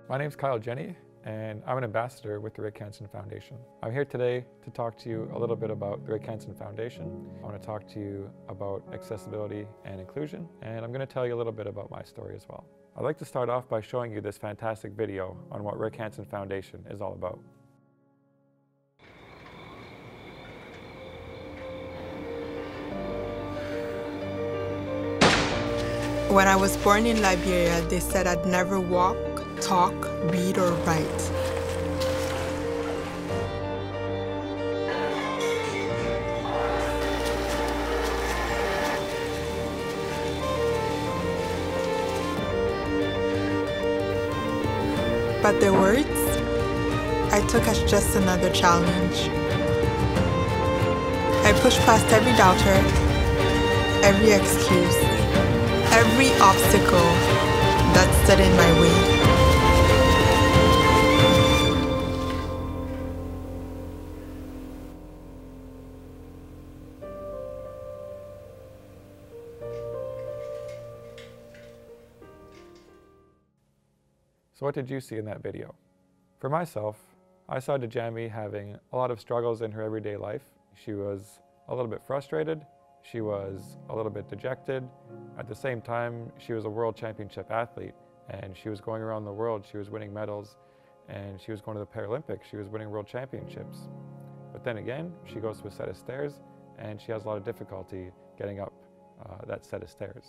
My name's Kyle Jenny, and I'm an ambassador with the Rick Hansen Foundation. I'm here today to talk to you a little bit about the Rick Hansen Foundation. I want to talk to you about accessibility and inclusion, and I'm going to tell you a little bit about my story as well. I'd like to start off by showing you this fantastic video on what Rick Hansen Foundation is all about. When I was born in Liberia, they said I'd never walk, talk, read, or write. But their words, I took as just another challenge. I pushed past every doubter, every excuse, every obstacle that stood in my way. So what did you see in that video? For myself, I saw Djamie having a lot of struggles in her everyday life. She was a little bit frustrated. She was a little bit dejected. At the same time, she was a world championship athlete, and she was going around the world. She was winning medals, and she was going to the Paralympics. She was winning world championships. But then again, she goes to a set of stairs, and she has a lot of difficulty getting up that set of stairs.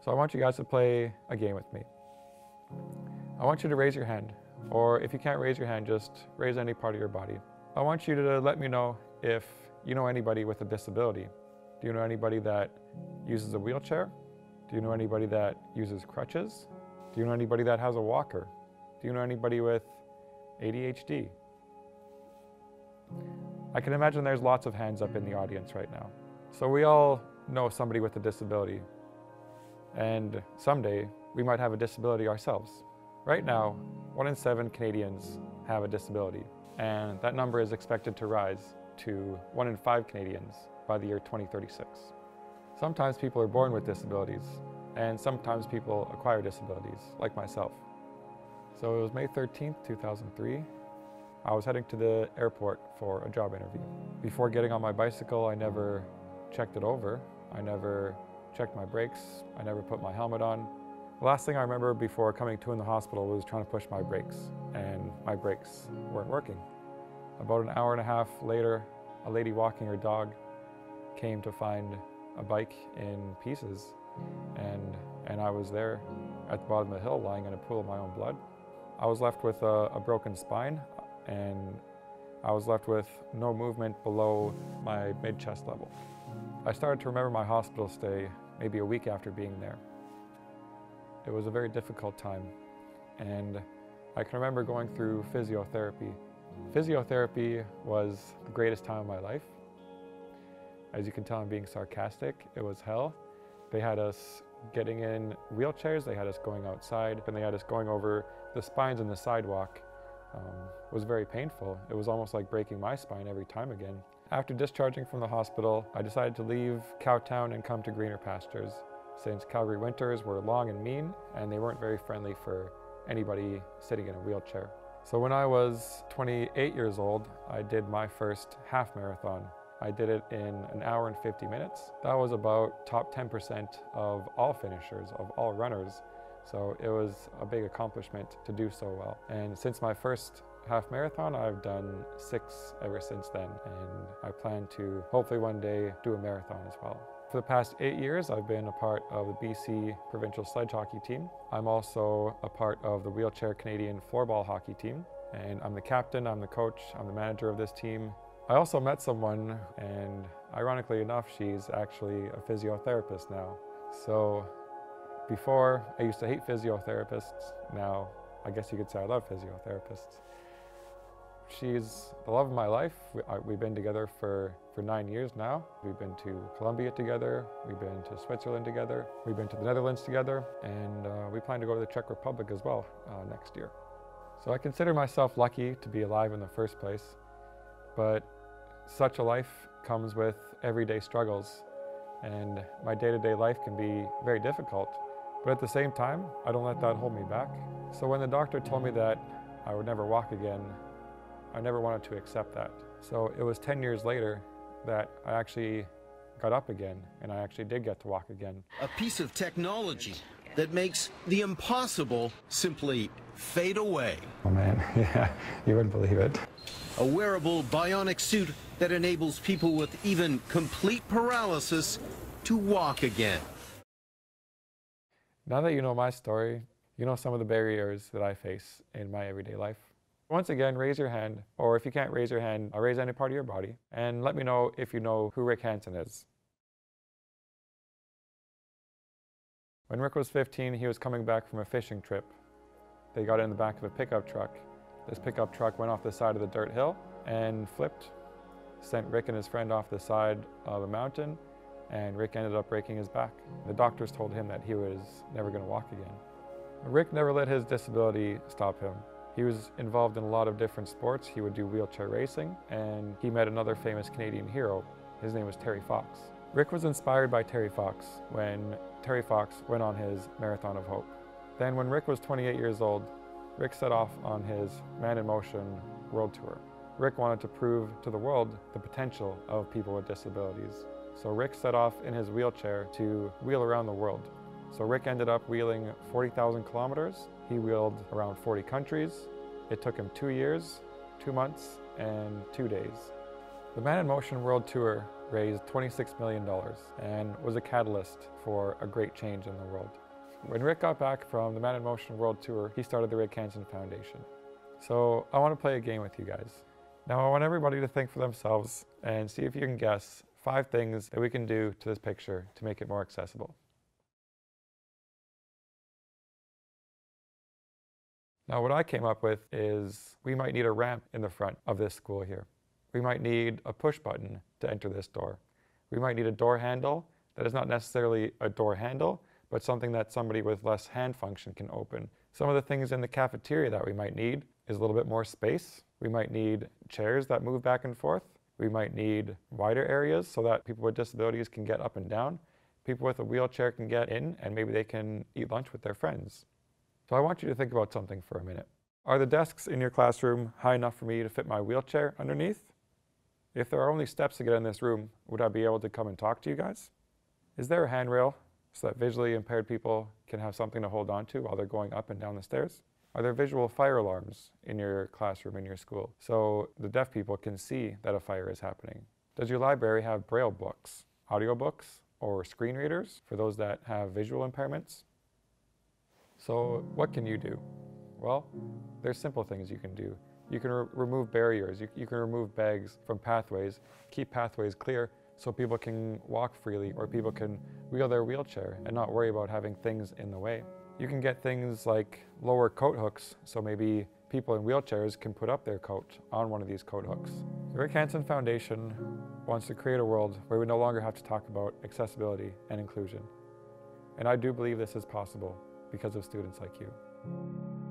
So I want you guys to play a game with me. I want you to raise your hand, or if you can't raise your hand, just raise any part of your body. I want you to let me know if you know anybody with a disability. Do you know anybody that uses a wheelchair? Do you know anybody that uses crutches? Do you know anybody that has a walker? Do you know anybody with ADHD? I can imagine there's lots of hands up in the audience right now. So we all know somebody with a disability, and someday we might have a disability ourselves. Right now, 1 in 7 Canadians have a disability, and that number is expected to rise to 1 in 5 Canadians by the year 2036. Sometimes people are born with disabilities, and sometimes people acquire disabilities, like myself. So it was May 13th, 2003. I was heading to the airport for a job interview. Before getting on my bicycle, I never checked it over. I never checked my brakes. I never put my helmet on. The last thing I remember before coming to in the hospital was trying to push my brakes, and my brakes weren't working. About an hour and a half later, a lady walking her dog came to find a bike in pieces, and I was there at the bottom of the hill lying in a pool of my own blood. I was left with a broken spine, and I was left with no movement below my mid-chest level. I started to remember my hospital stay maybe a week after being there. It was a very difficult time, and I can remember going through physiotherapy. Physiotherapy was the greatest time of my life. As you can tell, I'm being sarcastic. It was hell. They had us getting in wheelchairs, they had us going outside, and they had us going over the spines in the sidewalk. It was very painful. It was almost like breaking my spine every time again. After discharging from the hospital, I decided to leave Cowtown and come to greener pastures, since Calgary winters were long and mean, and they weren't very friendly for anybody sitting in a wheelchair. So when I was 28 years old, I did my first half marathon. I did it in an hour and 50 minutes. That was about top 10% of all finishers, of all runners. So it was a big accomplishment to do so well. And since my first half marathon, I've done 6 ever since then. And I plan to hopefully one day do a marathon as well. For the past 8 years, I've been a part of the BC provincial sledge hockey team. I'm also a part of the wheelchair Canadian floorball hockey team. And I'm the captain, I'm the coach, I'm the manager of this team. I also met someone, and ironically enough, she's actually a physiotherapist now. So before, I used to hate physiotherapists. Now, I guess you could say I love physiotherapists. She's the love of my life. We've been together for 9 years now. We've been to Colombia together, we've been to Switzerland together, we've been to the Netherlands together, and we plan to go to the Czech Republic as well next year. So I consider myself lucky to be alive in the first place, but such a life comes with everyday struggles, and my day-to-day life can be very difficult. But at the same time, I don't let that hold me back. So when the doctor told me that I would never walk again, I never wanted to accept that. So it was 10 years later that I actually got up again, and I actually did get to walk again. A piece of technology that makes the impossible simply fade away. Oh man, yeah, you wouldn't believe it. A wearable bionic suit that enables people with even complete paralysis to walk again. Now that you know my story, you know some of the barriers that I face in my everyday life. Once again, raise your hand, or if you can't raise your hand, I'll raise any part of your body, and let me know if you know who Rick Hansen is. When Rick was 15, he was coming back from a fishing trip. They got in the back of a pickup truck. This pickup truck went off the side of the dirt hill and flipped, sent Rick and his friend off the side of a mountain, and Rick ended up breaking his back. The doctors told him that he was never going to walk again. Rick never let his disability stop him. He was involved in a lot of different sports. He would do wheelchair racing, and he met another famous Canadian hero. His name was Terry Fox. Rick was inspired by Terry Fox when Terry Fox went on his Marathon of Hope. Then when Rick was 28 years old, Rick set off on his Man in Motion world tour. Rick wanted to prove to the world the potential of people with disabilities. So Rick set off in his wheelchair to wheel around the world. So Rick ended up wheeling 40,000 kilometers. He wheeled around 40 countries. It took him 2 years, 2 months, and 2 days. The Man in Motion World Tour raised $26 million and was a catalyst for a great change in the world. When Rick got back from the Man in Motion World Tour, he started the Rick Hansen Foundation. So I want to play a game with you guys. Now I want everybody to think for themselves and see if you can guess 5 things that we can do to this picture to make it more accessible. Now what I came up with is we might need a ramp in the front of this school here. We might need a push button to enter this door. We might need a door handle that is not necessarily a door handle, but something that somebody with less hand function can open. Some of the things in the cafeteria that we might need is a little bit more space. We might need chairs that move back and forth. We might need wider areas so that people with disabilities can get up and down. People with a wheelchair can get in and maybe they can eat lunch with their friends. So I want you to think about something for a minute. Are the desks in your classroom high enough for me to fit my wheelchair underneath? If there are only steps to get in this room, would I be able to come and talk to you guys? Is there a handrail so that visually impaired people can have something to hold on to while they're going up and down the stairs? Are there visual fire alarms in your classroom, in your school, so the deaf people can see that a fire is happening? Does your library have braille books, audiobooks, or screen readers for those that have visual impairments? So what can you do? Well, there's simple things you can do. You can remove barriers, you can remove bags from pathways, keep pathways clear so people can walk freely or people can wheel their wheelchair and not worry about having things in the way. You can get things like lower coat hooks, so maybe people in wheelchairs can put up their coat on one of these coat hooks. The Rick Hansen Foundation wants to create a world where we no longer have to talk about accessibility and inclusion. And I do believe this is possible because of students like you.